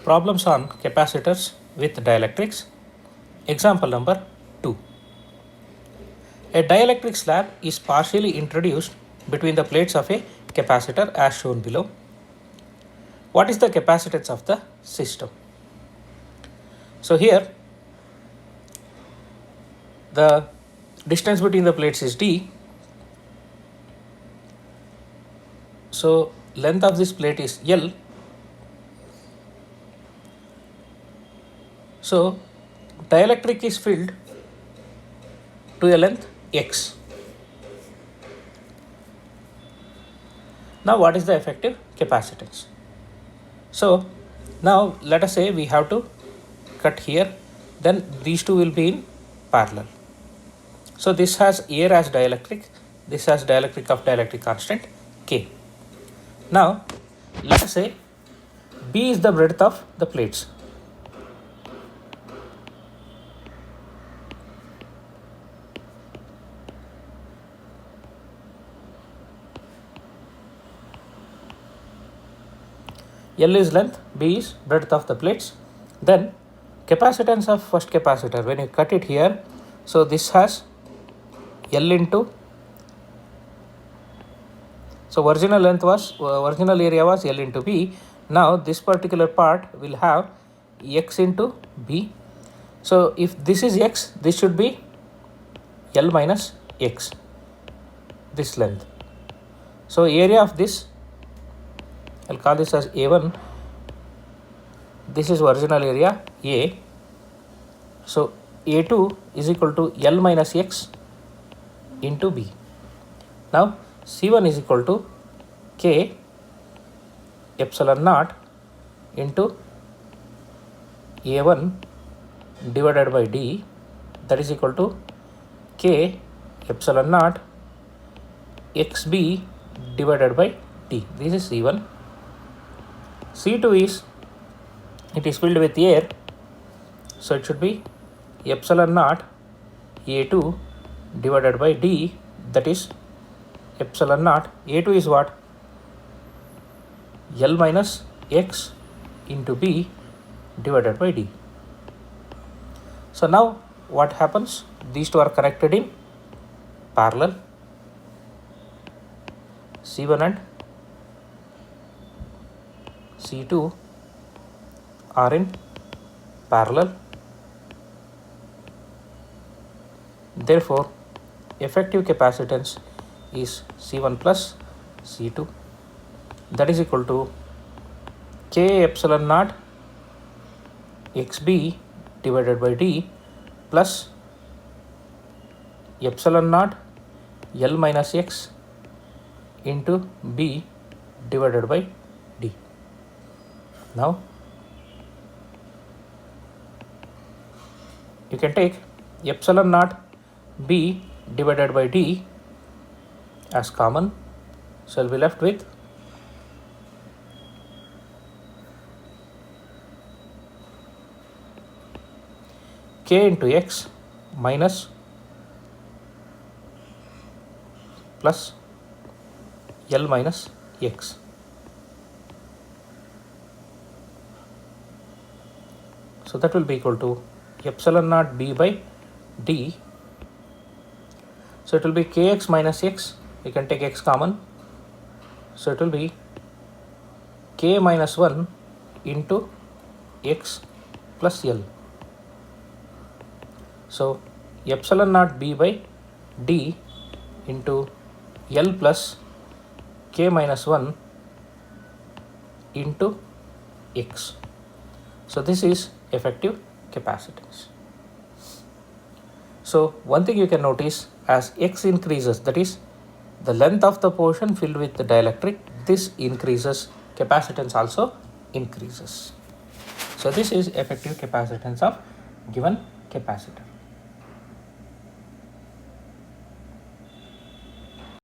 Problems on capacitors with dielectrics. Example number 2. A dielectric slab is partially introduced between the plates of a capacitor as shown below. What is the capacitance of the system? So here the distance between the plates is d. So length of this plate is L. So dielectric is filled to a length x. Now what is the effective capacitance? So now let us say we have to cut here, then these two will be in parallel. So this has air as dielectric, this has dielectric of dielectric constant K. Now let us say B is the breadth of the plates. L is length, B is breadth of the plates. Then capacitance of first capacitor, when you cut it here, so this has L into, so original area was L into B. Now this particular part will have X into B. So if this is X, this should be L minus X, this length. So area of this, I'll call this as A1. This is original area A. So A2 is equal to L minus X into B. Now C1 is equal to K epsilon naught into A1 divided by D, that is equal to K epsilon naught XB divided by D. This is C1. C2 is, it is filled with air, so it should be epsilon naught A2 divided by D, that is epsilon naught. A2 is what? L minus X into B divided by D. So now what happens? These two are connected in parallel. C1 and C2 are in parallel. Therefore, effective capacitance is C1 plus C2, that is equal to K epsilon naught XB divided by D plus epsilon naught L minus X into B divided by D. Now you can take epsilon naught B divided by D as common, so I'll be left with K into X minus plus L minus X. So that will be equal to epsilon naught B by D. So it will be Kx minus X, we can take X common. So it will be K minus 1 into X plus L. So epsilon naught B by D into L plus K minus 1 into X. So this is effective capacitance. So one thing you can notice, as X increases, that is the length of the portion filled with the dielectric, this increases, capacitance also increases. So this is effective capacitance of given capacitor.